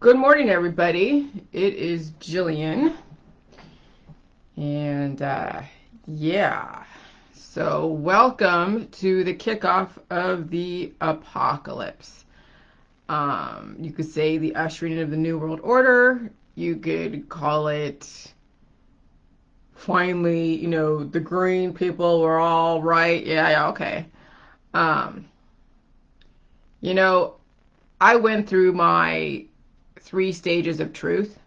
Good morning, everybody. It is Jillian, and yeah, so welcome to the kickoff of the apocalypse. You could say the ushering of the New World Order. You could call it finally, the green people were all right. Yeah, okay. Um, you know, I went through my 3 stages of truth.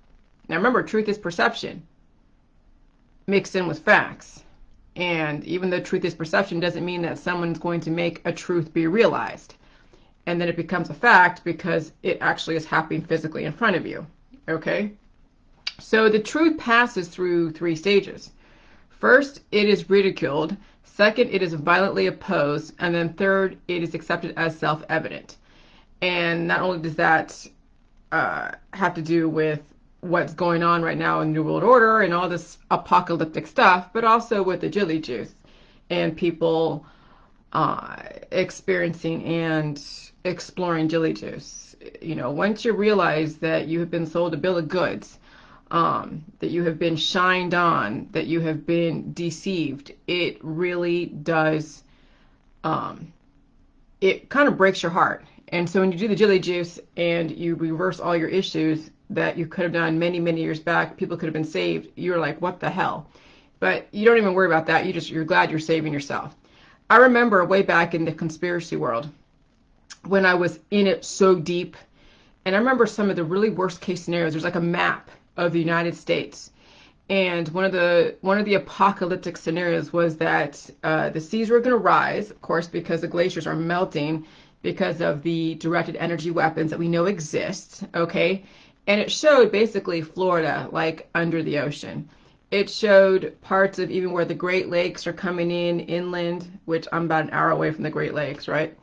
Now remember, truth is perception mixed in with facts. And even though truth is perception doesn't mean that someone's going to make a truth be realized. And then it becomes a fact because it actually is happening physically in front of you. Okay? So the truth passes through 3 stages. First, it is ridiculed. Second, it is violently opposed. And then third, it is accepted as self-evident. And not only does that have to do with what's going on right now in the New World Order and all this apocalyptic stuff, but also with the Jilly Juice and people experiencing and exploring Jilly Juice. Once you realize that you have been sold a bill of goods, that you have been shined on, that you have been deceived, it really does, it kind of breaks your heart. And so when you do the Jilly Juice and you reverse all your issues that you could have done many, many years back, people could have been saved, you're like, what the hell? But you don't even worry about that. You're glad you're saving yourself. I remember way back in the conspiracy world when I was in it so deep, and I remember some of the really worst case scenarios. There's like a map of the United States. And one of the apocalyptic scenarios was that the seas were going to rise, of course, because the glaciers are melting because of the directed energy weapons that we know exist, okay? And it showed basically Florida, like under the ocean. It showed parts of even where the Great Lakes are coming in inland, which I'm about an hour away from the Great Lakes, right?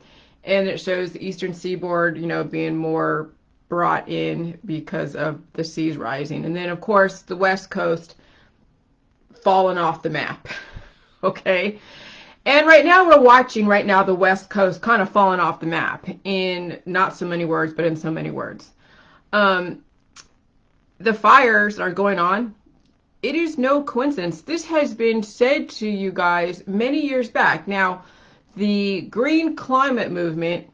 And it shows the eastern seaboard, being more brought in because of the seas rising. And then, of course, the West Coast fallen off the map, okay? And right now we're watching the West Coast kind of falling off the map in not so many words, but in so many words. Um, the fires are going on. It is no coincidence. This has been said to you guys many years back. Now, the green climate movement,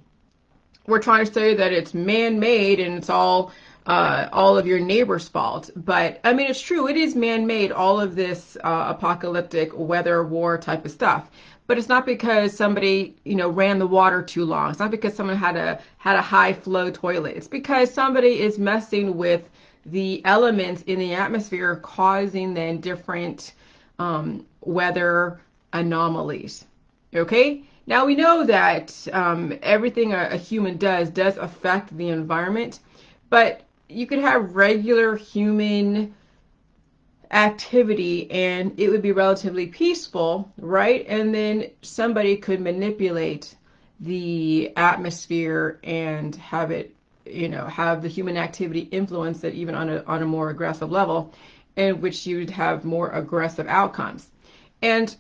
we're trying to say that it's man-made and it's all of your neighbor's fault. But I mean, it's true. It is man-made, all of this apocalyptic weather war type of stuff. But it's not because somebody, ran the water too long. It's not because someone had a high flow toilet. It's because somebody is messing with the elements in the atmosphere, causing then different weather anomalies. Okay? Now we know that everything a human does affect the environment, but you could have regular human activity and it would be relatively peaceful, right? And then somebody could manipulate the atmosphere and have it, have the human activity influence it even on a more aggressive level, in which you'd have more aggressive outcomes. And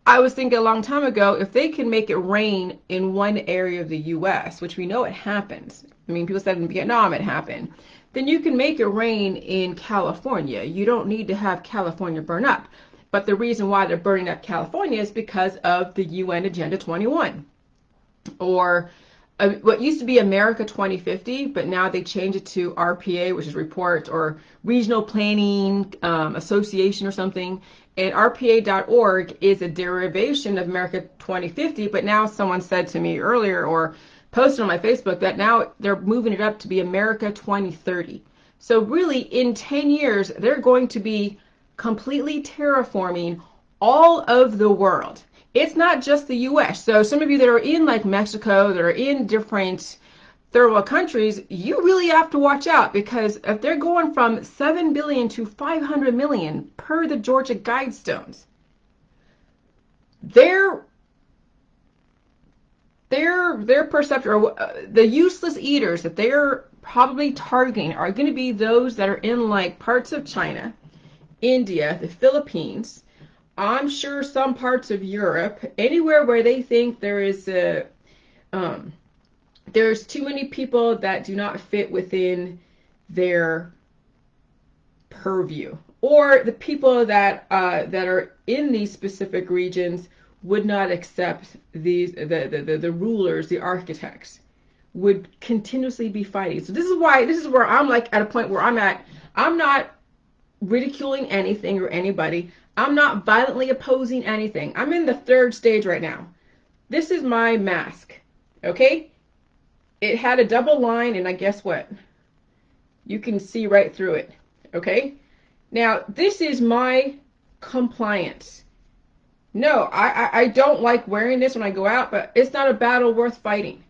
I was thinking a long time ago, if they can make it rain in one area of the U.S., which we know it happens. I mean, people said in Vietnam it happened. Then you can make it rain in California. You don't need to have California burn up. But the reason why they're burning up California is because of the UN Agenda 21. Or what used to be America 2050, but now they changed it to RPA, which is Report or Regional Planning Association or something. And RPA.org is a derivation of America 2050, but now someone said to me earlier or posted on my Facebook that now they're moving it up to be America 2030. So really, in 10 years, they're going to be completely terraforming all of the world. It's not just the U.S. So some of you that are in like Mexico, that are in different third world countries, you really have to watch out, because if they're going from 7 billion to 500 million per the Georgia Guidestones, their perception, or the useless eaters that they're probably targeting are going to be those that are in like parts of China, India, the Philippines, I'm sure some parts of Europe, anywhere where they think there is there's too many people that do not fit within their purview, or the people that are in these specific regions would not accept the rulers, the architects would continuously be fighting. So this is where I'm like at a point where I'm at. I'm not ridiculing anything or anybody. I'm not violently opposing anything. I'm in the third stage right now. This is my mask, okay? It had a double line, and I guess what? You can see right through it, okay? Now, this is my compliance. No, I don't like wearing this when I go out, but it's not a battle worth fighting,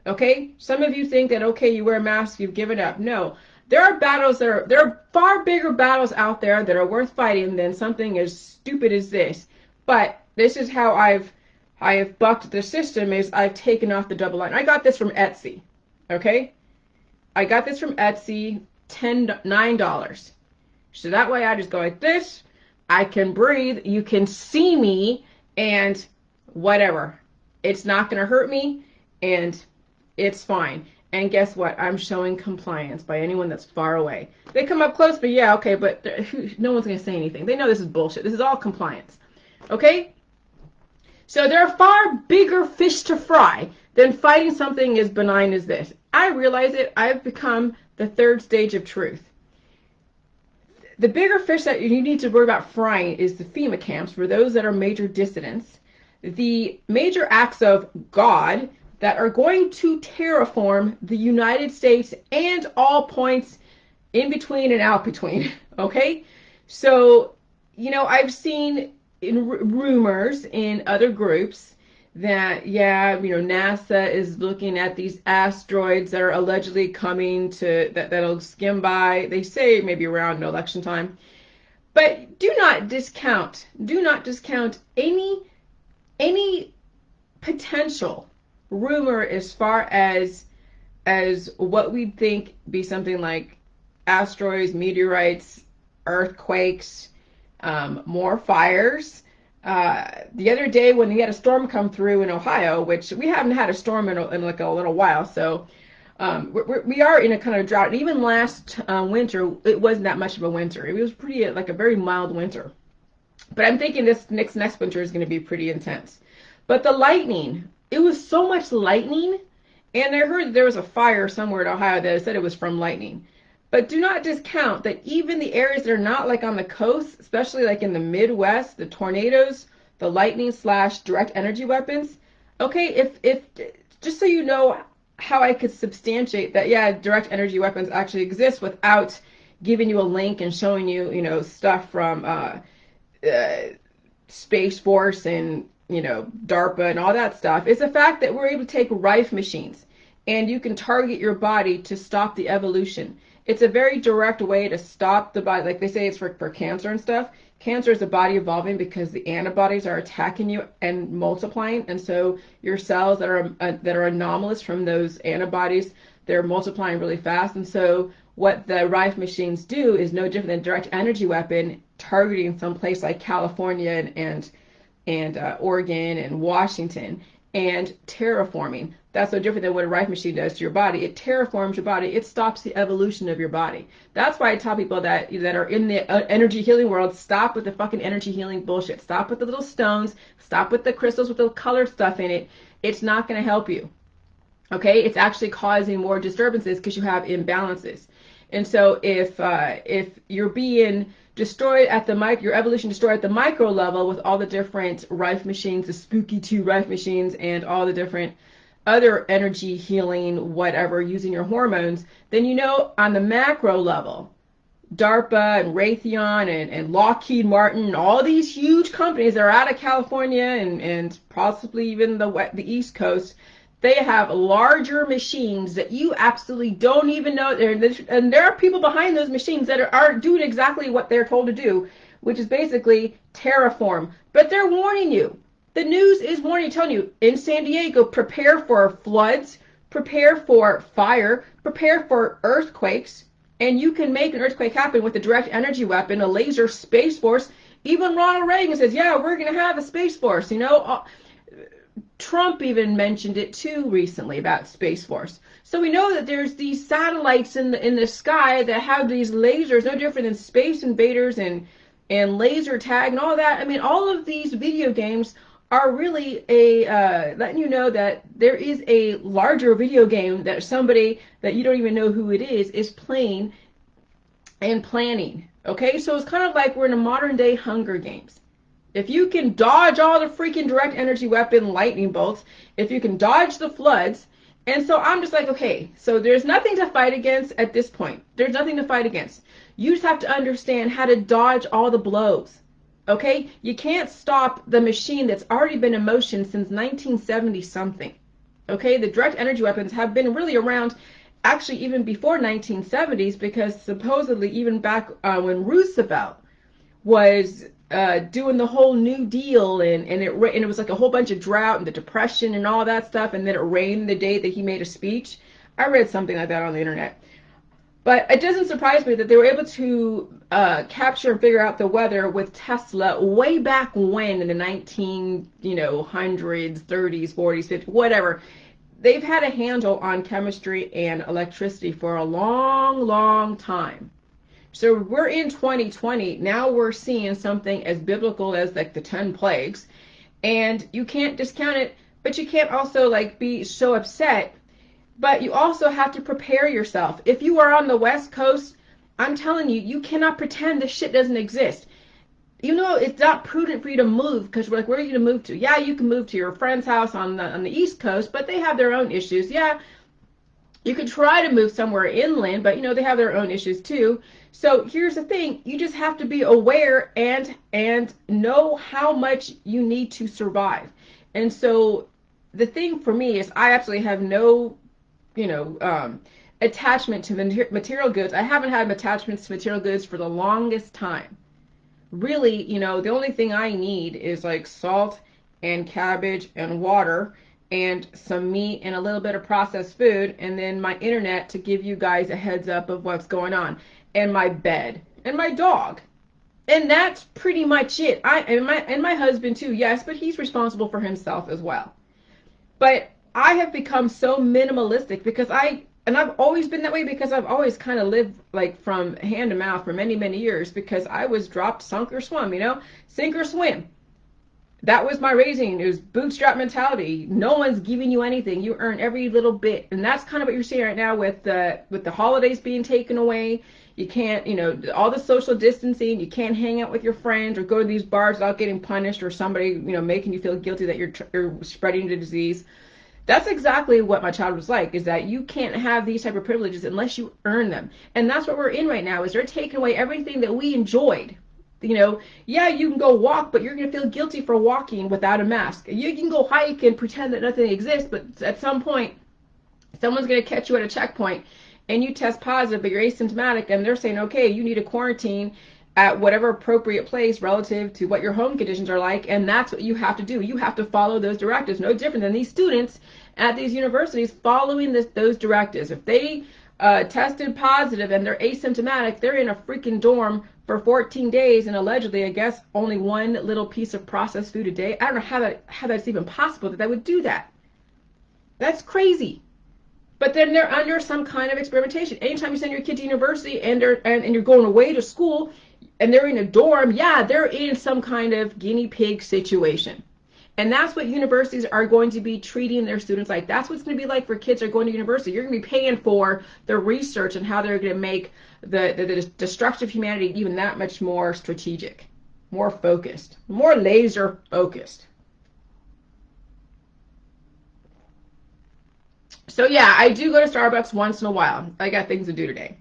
okay? Some of you think that, okay, you wear a mask, you've given up. No, there are there are far bigger battles out there that are worth fighting than something as stupid as this. But this is how I have bucked the system, is I've taken off the double line. I got this from Etsy, okay? I got this from Etsy, $9. So that way I just go like this. I can breathe. You can see me, and whatever. It's not going to hurt me, and it's fine. And guess what? I'm showing compliance by anyone that's far away. They come up close, but yeah, okay, but no one's going to say anything. They know this is bullshit. This is all compliance. Okay? So there are far bigger fish to fry than fighting something as benign as this. I realize it. I've become the third stage of truth. The bigger fish that you need to worry about frying is the FEMA camps, for those that are major dissidents, the major acts of God that are going to terraform the United States and all points in between and out between, okay? So, you know, I've seen in rumors in other groups that, yeah, you know, NASA is looking at these asteroids that are allegedly coming to, that'll skim by, they say maybe around election time. But do not discount any potential rumor as far as what we think be something like asteroids, meteorites, earthquakes, more fires. The other day when we had a storm come through in Ohio, which we haven't had a storm in like a little while, so we are in a kind of drought. And even last winter, it wasn't that much of a winter. It was pretty like a very mild winter. But I'm thinking this next winter is going to be pretty intense. But the lightning, it was so much lightning, and I heard there was a fire somewhere in Ohio that said it was from lightning. But do not discount that even the areas that are not like on the coast, especially like in the Midwest, the tornadoes, the lightning / direct energy weapons. Okay, if just so you know how I could substantiate that, yeah, direct energy weapons actually exist without giving you a link and showing you, you know, stuff from Space Force and, you know, DARPA and all that stuff, is the fact that we're able to take Rife machines and you can target your body to stop the evolution. It's a very direct way to stop the body. Like they say it's for cancer and stuff. Cancer is the body evolving because the antibodies are attacking you and multiplying. And so your cells that are anomalous from those antibodies, they're multiplying really fast. And so what the Rife machines do is no different than a direct energy weapon targeting some place like California and Oregon and Washington and terraforming. That's no different than what a Rife machine does to your body. It terraforms your body. It stops the evolution of your body. That's why I tell people that are in the energy healing world, stop with the fucking energy healing bullshit. Stop with the little stones. Stop with the crystals with the colored stuff in it. It's not going to help you. Okay? It's actually causing more disturbances because you have imbalances. And so if you're being destroyed at your evolution destroyed at the micro level with all the different Rife machines, the spooky 2 Rife machines, and all the different other energy healing, whatever, using your hormones, then you know on the macro level, DARPA and Raytheon and Lockheed Martin, and all these huge companies that are out of California and possibly even the East Coast, they have larger machines that you absolutely don't even know. And there are people behind those machines that are doing exactly what they're told to do, which is basically terraform. But they're warning you. The news is warning you, telling you, in San Diego, prepare for floods, prepare for fire, prepare for earthquakes, and you can make an earthquake happen with a direct energy weapon, a laser, Space Force. Even Ronald Reagan says, yeah, we're going to have a Space Force, you know. Trump even mentioned it too recently about Space Force. So we know that there's these satellites in the sky that have these lasers, no different than Space Invaders and laser tag and all that. I mean, all of these video games are really a letting you know that there is a larger video game that somebody that you don't even know who it is playing and planning. Okay, so it's kind of like we're in a modern day Hunger Games. If you can dodge all the freaking direct energy weapon lightning bolts, if you can dodge the floods, and so I'm just like, okay, so there's nothing to fight against at this point. There's nothing to fight against. You just have to understand how to dodge all the blows. Okay? You can't stop the machine that's already been in motion since 1970 something. Okay? The direct energy weapons have been really around actually even before 1970s, because supposedly even back when Roosevelt was doing the whole New Deal, and it was like a whole bunch of drought and the Depression and all that stuff, and then it rained the day that he made a speech. I read something like that on the internet. But it doesn't surprise me that they were able to capture and figure out the weather with Tesla way back when in the 1900s, 30s, 40s, 50s, whatever. They've had a handle on chemistry and electricity for a long, long time. So we're in 2020. Now we're seeing something as biblical as like the 10 plagues. And you can't discount it, but you can't also like be so upset. But you also have to prepare yourself. If you are on the West Coast, I'm telling you, you cannot pretend this shit doesn't exist. You know, it's not prudent for you to move, because we're like, where are you going to move to? Yeah, you can move to your friend's house on the East Coast, but they have their own issues. Yeah, you could try to move somewhere inland, but you know, they have their own issues too. So here's the thing, you just have to be aware and know how much you need to survive. And so the thing for me is I absolutely have no, attachment to material goods. I haven't had attachments to material goods for the longest time. Really, the only thing I need is like salt and cabbage and water and some meat and a little bit of processed food, and then my internet to give you guys a heads up of what's going on, and my bed and my dog. And that's pretty much it. And my husband too, yes, but he's responsible for himself as well. But I have become so minimalistic because I've always been that way, because I've always kind of lived like from hand to mouth for many, many years, because I was dropped, sunk or swim, sink or swim. That was my raising. It was bootstrap mentality. No one's giving you anything. You earn every little bit. And that's kind of what you're seeing right now with the holidays being taken away. You can't, all the social distancing. You can't hang out with your friends or go to these bars without getting punished, or somebody, making you feel guilty that you're spreading the disease. That's exactly what my child was like, is that you can't have these type of privileges unless you earn them. And that's what we're in right now, is they're taking away everything that we enjoyed. Yeah, you can go walk, but you're going to feel guilty for walking without a mask. You can go hike and pretend that nothing exists, but at some point, someone's going to catch you at a checkpoint and you test positive, but you're asymptomatic, and they're saying, okay, you need a quarantine at whatever appropriate place relative to what your home conditions are like, and that's what you have to do. You have to follow those directives, no different than these students at these universities following those directives. If they tested positive and they're asymptomatic, they're in a freaking dorm for 14 days, and allegedly, I guess, only one little piece of processed food a day. I don't know how that's even possible that they would do that. That's crazy. But then they're under some kind of experimentation. Anytime you send your kid to university and you're going away to school and they're in a dorm, yeah, they're in some kind of guinea pig situation. And that's what universities are going to be treating their students like. That's what it's going to be like for kids that are going to university. You're going to be paying for the research and how they're going to make the destruction of humanity even that much more strategic, more focused, more laser focused. So yeah, I do go to Starbucks once in a while. I got things to do today.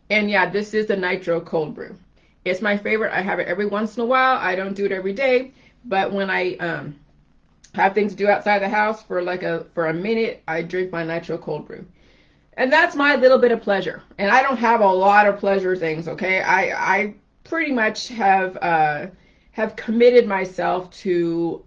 And yeah, this is the nitro cold brew. It's my favorite. I have it every once in a while. I don't do it every day, but when I have things to do outside the house for a minute, I drink my nitro cold brew. And that's my little bit of pleasure. And I don't have a lot of pleasure things, okay? I pretty much have committed myself to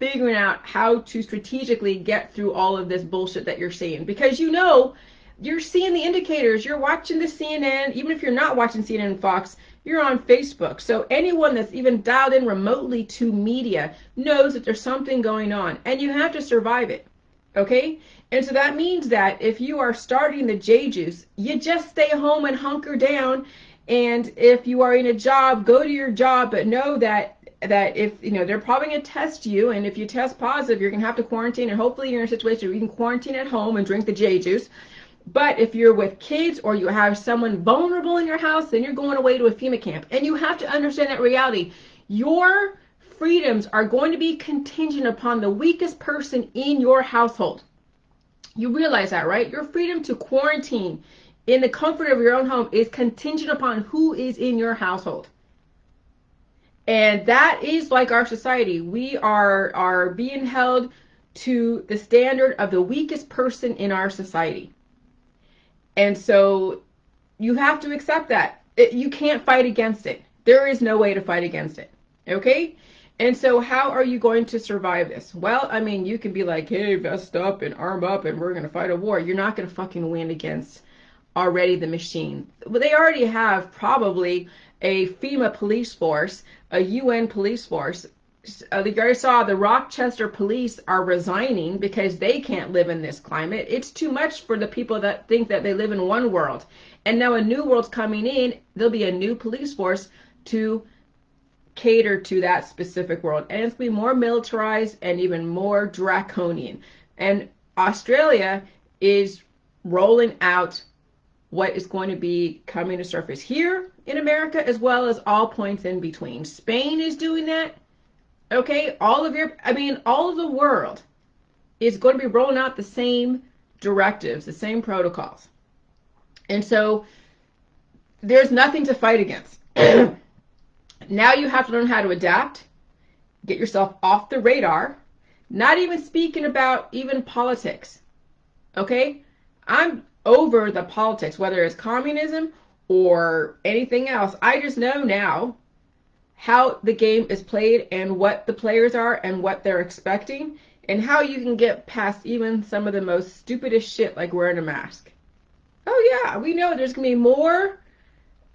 figuring out how to strategically get through all of this bullshit that you're seeing. Because you're seeing the indicators. You're watching the CNN, even if you're not watching CNN and Fox, you're on Facebook. So anyone that's even dialed in remotely to media knows that there's something going on, and you have to survive it. Okay? And so that means that if you are starting the J juice, you just stay home and hunker down. And if you are in a job, go to your job, but know that if they're probably going to test you, and if you test positive, you're going to have to quarantine, and hopefully you're in a situation where you can quarantine at home and drink the J juice. But if you're with kids or you have someone vulnerable in your house, then you're going away to a FEMA camp. And you have to understand that reality. Your freedoms are going to be contingent upon the weakest person in your household. You realize that, right? Your freedom to quarantine in the comfort of your own home is contingent upon who is in your household. And that is like our society. We are being held to the standard of the weakest person in our society. And so you have to accept that. You can't fight against it. There is no way to fight against it. Okay? And so how are you going to survive this? Well, I mean, you can be like, hey, vest up and arm up and we're going to fight a war. You're not going to fucking win against already the machine. Well, they already have probably a FEMA police force, a UN police force. You already saw the Rochester police are resigning because they can't live in this climate. It's too much for the people that think that they live in one world. And now a new world's coming in. There'll be a new police force to cater to that specific world. And it's going to be more militarized and even more draconian. And Australia is rolling out what is going to be coming to surface here in America, as well as all points in between. Spain is doing that. Okay, all of the world is going to be rolling out the same directives, the same protocols. And so there's nothing to fight against. Now you have to learn how to adapt, get yourself off the radar, not even speaking about even politics. Okay? I'm over the politics, whether it's communism or anything else. I just know now how the game is played and what the players are and what they're expecting and how you can get past even some of the most stupidest shit like wearing a mask. Oh yeah, we know there's going to be more.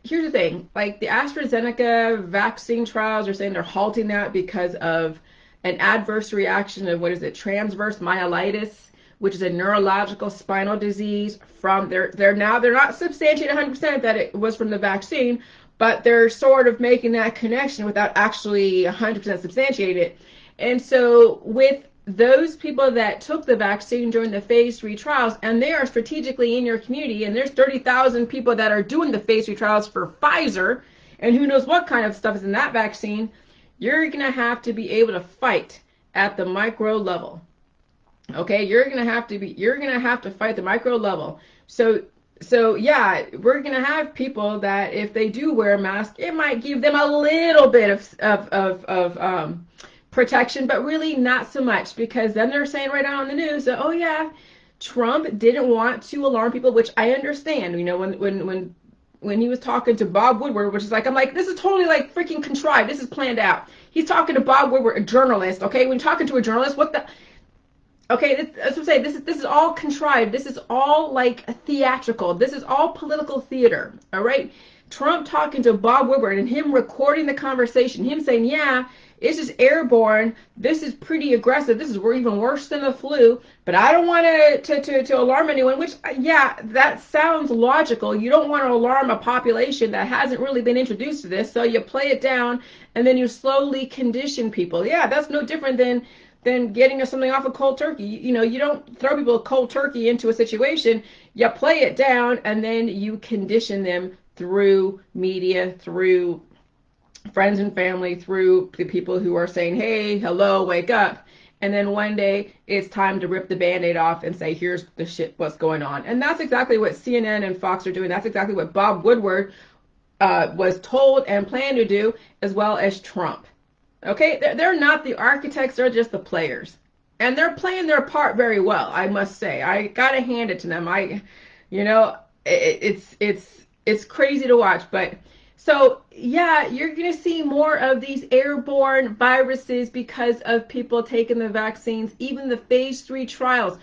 Here's the thing, like the AstraZeneca vaccine trials are saying they're halting that because of an adverse reaction of, what is it, transverse myelitis, which is a neurological spinal disease from, they're not substantiating 100% that it was from the vaccine, but they're sort of making that connection without actually 100% substantiating it. And so with those people that took the vaccine during the phase 3 trials, and they are strategically in your community, and there's 30,000 people that are doing the phase 3 trials for Pfizer, and who knows what kind of stuff is in that vaccine, you're going to have to be able to fight at the micro level. Okay, you're going to have to fight the micro level. So yeah, we're going to have people that if they do wear a mask, it might give them a little bit of protection, but really not so much, because then they're saying right now on the news that, oh yeah, Trump didn't want to alarm people, which I understand. You know, when he was talking to Bob Woodward, which is like, I'm like, this is totally like freaking contrived. This is planned out. He's talking to Bob Woodward, a journalist. Okay, when talking to a journalist, what the? Okay, that's what I'm saying. This is all contrived. This is all like theatrical. This is all political theater. All right. Trump talking to Bob Woodward and him recording the conversation, him saying, yeah, it's just airborne. This is pretty aggressive. This is even worse than the flu, but I don't want to alarm anyone, which, yeah, that sounds logical. You don't want to alarm a population that hasn't really been introduced to this, so you play it down and then you slowly condition people. Yeah, that's no different than getting something off of cold turkey. You know, you don't throw people cold turkey into a situation. You play it down and then you condition them through media, through friends and family, through the people who are saying, hey, hello, wake up. And then one day it's time to rip the Band-Aid off and say, here's the shit, what's going on. And that's exactly what CNN and Fox are doing. That's exactly what Bob Woodward was told and planned to do, as well as Trump. Okay, they're not the architects, they're just the players. And they're playing their part very well, I must say. I gotta hand it to them. It's crazy to watch. But so yeah, you're gonna see more of these airborne viruses because of people taking the vaccines, even the phase 3 trials.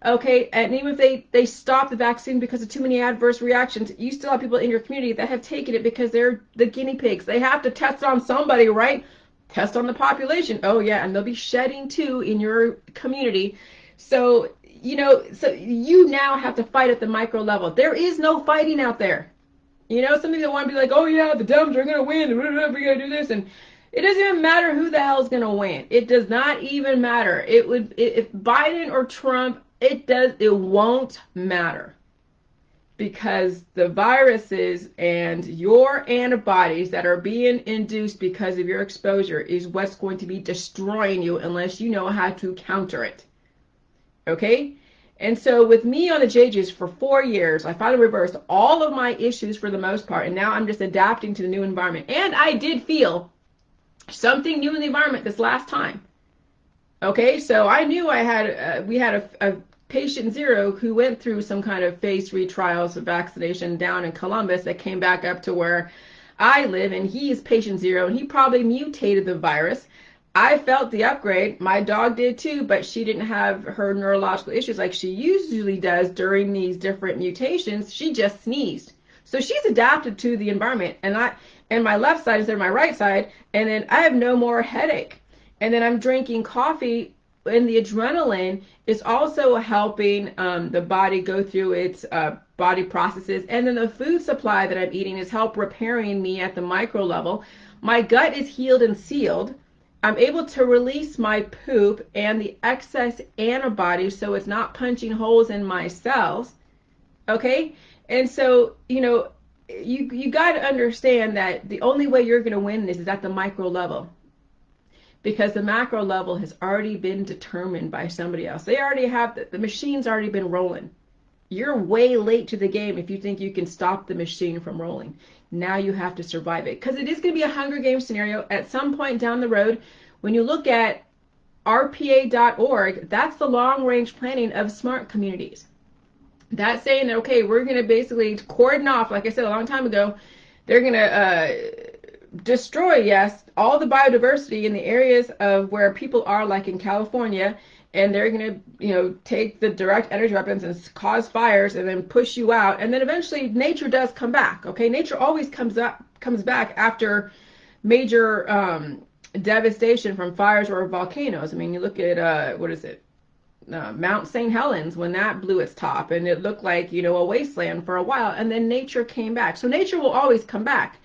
Okay, and even if they stop the vaccine because of too many adverse reactions, you still have people in your community that have taken it because they're the guinea pigs. They have to test on somebody, right? Test on the population. Oh yeah, and they'll be shedding too in your community. So, so you now have to fight at the micro level. There is no fighting out there. Some people want to be like, oh yeah, the Dems are gonna win, we're gonna do this, and it doesn't even matter who the hell's gonna win. It does not even matter. If Biden or Trump, it won't matter, because the viruses and your antibodies that are being induced because of your exposure is what's going to be destroying you unless you know how to counter it. Okay? And so with me on the JJs for 4 years, I finally reversed all of my issues for the most part, and now I'm just adapting to the new environment. And I did feel something new in the environment this last time. Okay, so I knew we had a patient zero who went through some kind of phase 3 trials of vaccination down in Columbus that came back up to where I live, and he's patient zero, and he probably mutated the virus. I felt the upgrade. My dog did too, but she didn't have her neurological issues like she usually does during these different mutations. She just sneezed. So she's adapted to the environment, and my left side instead of my right side, and then I have no more headache. And then I'm drinking coffee, and the adrenaline is also helping the body go through its body processes. And then the food supply that I'm eating is help repairing me at the micro level. My gut is healed and sealed. I'm able to release my poop and the excess antibodies so it's not punching holes in my cells. Okay? And so, you got to understand that the only way you're going to win this is at the micro level, because the macro level has already been determined by somebody else. They already have, the machine's already been rolling. You're way late to the game if you think you can stop the machine from rolling. Now you have to survive it, because it is going to be a Hunger Games scenario at some point down the road. When you look at RPA.org, that's the long range planning of smart communities. That's saying that, okay, we're going to basically cordon off, like I said a long time ago, they're going to destroy, yes, all the biodiversity in the areas of where people are, like in California, and they're going to, take the direct energy weapons and cause fires and then push you out. And then eventually nature does come back. Okay, nature always comes back after major devastation from fires or volcanoes. I mean, you look at what is it? Mount St. Helens, when that blew its top, and it looked like, a wasteland for a while, and then nature came back. So nature will always come back,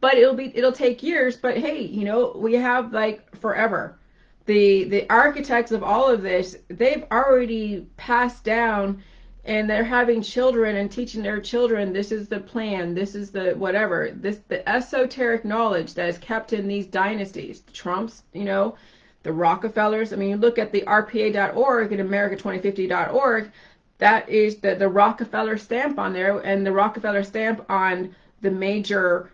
but it'll take years. But hey, we have like forever. The architects of all of this, they've already passed down, and they're having children and teaching their children, this is the plan, this is the whatever, the esoteric knowledge that is kept in these dynasties. The Trumps, the Rockefellers. I mean, you look at the RPA.org and America2050.org, that is the Rockefeller stamp on there, and the Rockefeller stamp on the major,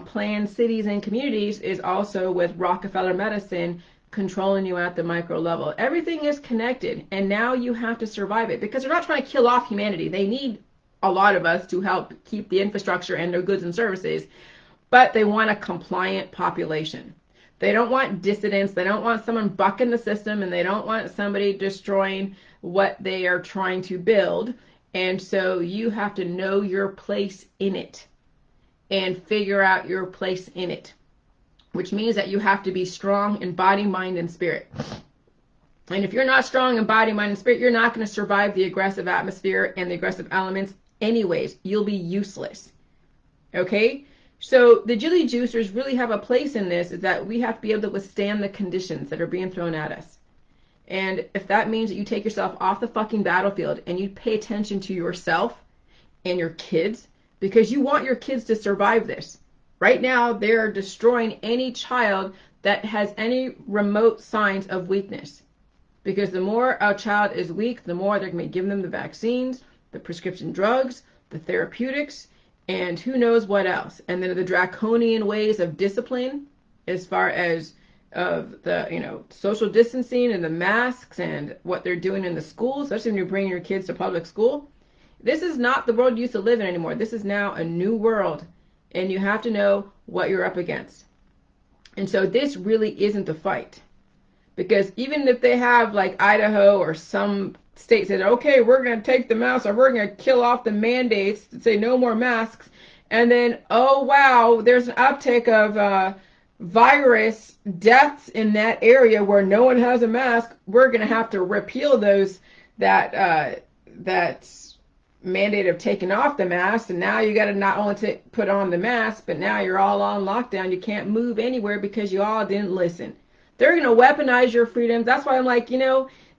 planned cities and communities is also with Rockefeller medicine controlling you at the micro level. Everything is connected, and now you have to survive it, because they're not trying to kill off humanity. They need a lot of us to help keep the infrastructure and their goods and services, but they want a compliant population. They don't want dissidents. They don't want someone bucking the system, and they don't want somebody destroying what they are trying to build. And so you have to know your place in it and figure out your place in it, which means that you have to be strong in body, mind, and spirit. And if you're not strong in body, mind, and spirit, you're not going to survive the aggressive atmosphere and the aggressive elements anyways. You'll be useless. Okay? So the Jilly Juicers really have a place in this, is that we have to be able to withstand the conditions that are being thrown at us. And if that means that you take yourself off the fucking battlefield and you pay attention to yourself and your kids, because you want your kids to survive this. Right now, they're destroying any child that has any remote signs of weakness. Because the more a child is weak, the more they're going to be giving them the vaccines, the prescription drugs, the therapeutics, and who knows what else. And then the draconian ways of discipline, as far as of the, social distancing and the masks and what they're doing in the schools, especially when you're bringing your kids to public school. This is not the world you used to live in anymore. This is now a new world, and you have to know what you're up against. And so this really isn't the fight, because even if they have like Idaho or some state said, okay, we're going to take the masks, or we're going to kill off the mandates to say no more masks. And then, oh, wow, there's an uptick of virus deaths in that area where no one has a mask. We're going to have to repeal that mandate of taking off the mask. And now you got to not only put on the mask, but now you're all on lockdown. You can't move anywhere because you all didn't listen. They're going to weaponize your freedoms. That's why I'm like,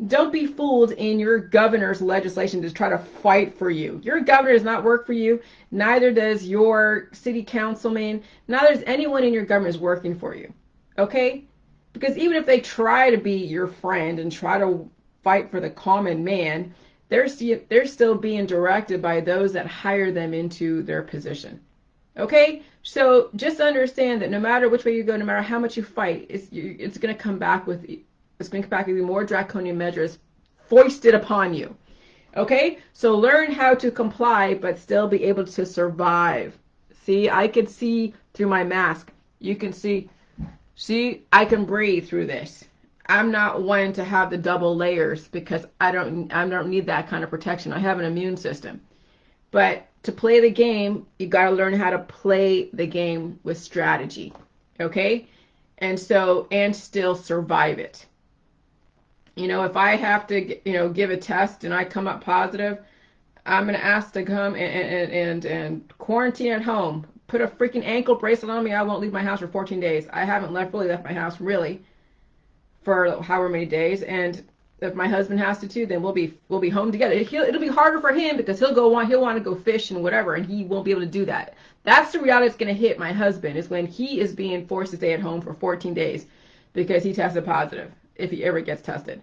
don't be fooled in your governor's legislation to try to fight for you. Your governor does not work for you. Neither does your city councilman. Neither does anyone in your government is working for you. Okay? Because even if they try to be your friend and try to fight for the common man, they're still being directed by those that hire them into their position. Okay? So just understand that no matter which way you go, no matter how much you fight, it's going to come back with more draconian measures foisted upon you. Okay? So learn how to comply, but still be able to survive. See, I can see through my mask. You can see, I can breathe through this. I'm not one to have the double layers because I don't need that kind of protection. I have an immune system. But to play the game, you got to learn how to play the game with strategy. Okay? And still survive it. If I have to, give a test and I come up positive, I'm going to ask to come and quarantine at home. Put a freaking ankle bracelet on me. I won't leave my house for 14 days. I haven't really left my house, really, for however many days. And if my husband has to too, then we'll be home together. It'll be harder for him because he'll want to go fish and whatever, and he won't be able to do that. That's the reality that's going to hit my husband, is when he is being forced to stay at home for 14 days because he tested positive, if he ever gets tested.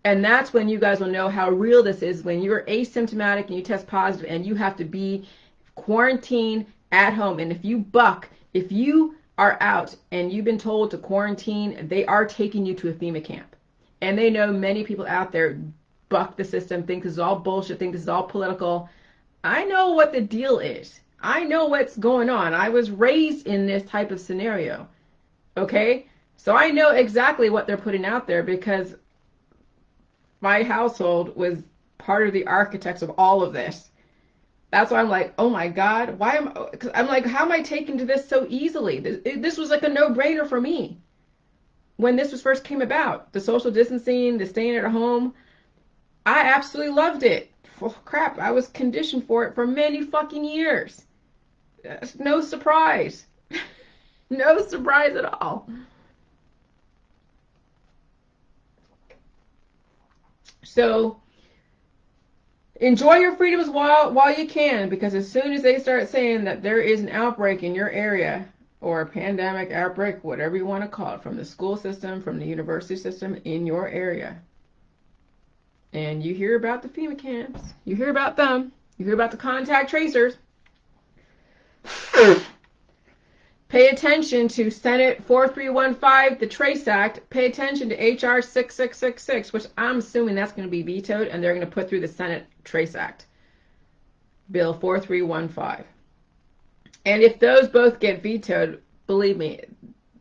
And that's when you guys will know how real this is, when you're asymptomatic and you test positive and you have to be quarantined at home. And if you are out and you've been told to quarantine, they are taking you to a FEMA camp. And they know many people out there buck the system, think this is all bullshit, think this is all political. I know what the deal is. I know what's going on. I was raised in this type of scenario. Okay? So I know exactly what they're putting out there because my household was part of the architects of all of this. That's why I'm like, oh my God, I'm like, how am I taking to this so easily? This was like a no-brainer for me when this was first came about. The social distancing, the staying at home, I absolutely loved it. Oh, crap, I was conditioned for it for many fucking years. No surprise. No surprise at all. So enjoy your freedoms while you can, because as soon as they start saying that there is an outbreak in your area, or a pandemic outbreak, whatever you want to call it, from the school system, from the university system in your area, and you hear about the FEMA camps, you hear about them, you hear about the contact tracers, pay attention to Senate 4315, the Trace Act. Pay attention to HR 6666, which I'm assuming that's going to be vetoed, and they're going to put through the Senate Trace Act, Bill 4315. And if those both get vetoed, believe me,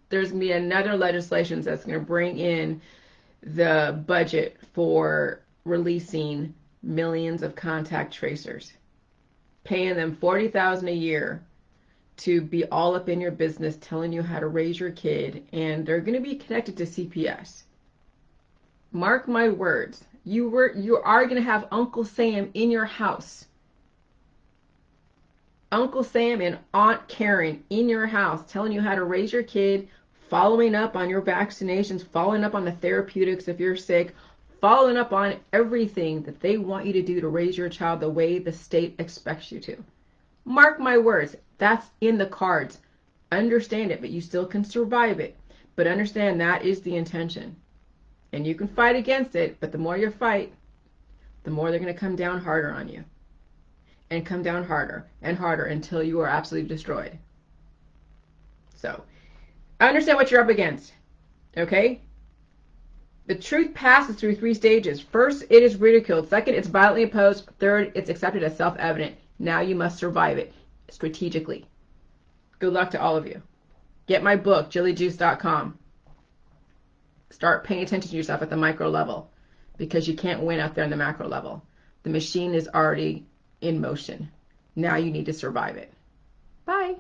there's going to be another legislation that's going to bring in the budget for releasing millions of contact tracers, paying them $40,000 a year to be all up in your business, telling you how to raise your kid, and they're going to be connected to CPS. Mark my words, you are going to have Uncle Sam in your house. Uncle Sam and Aunt Karen in your house telling you how to raise your kid, following up on your vaccinations, following up on the therapeutics if you're sick, following up on everything that they want you to do to raise your child the way the state expects you to. Mark my words, that's in the cards. Understand it, but you still can survive it. But understand that is the intention. And you can fight against it, but the more you fight, the more they're going to come down harder on you. And come down harder and harder until you are absolutely destroyed. So, understand what you're up against. Okay? The truth passes through 3 stages. First, it is ridiculed. Second, it's violently opposed. Third, it's accepted as self-evident. Now you must survive it strategically. Good luck to all of you. Get my book, jillyjuice.com. Start paying attention to yourself at the micro level. because you can't win out there on the macro level. The machine is already in motion. Now you need to survive it. Bye.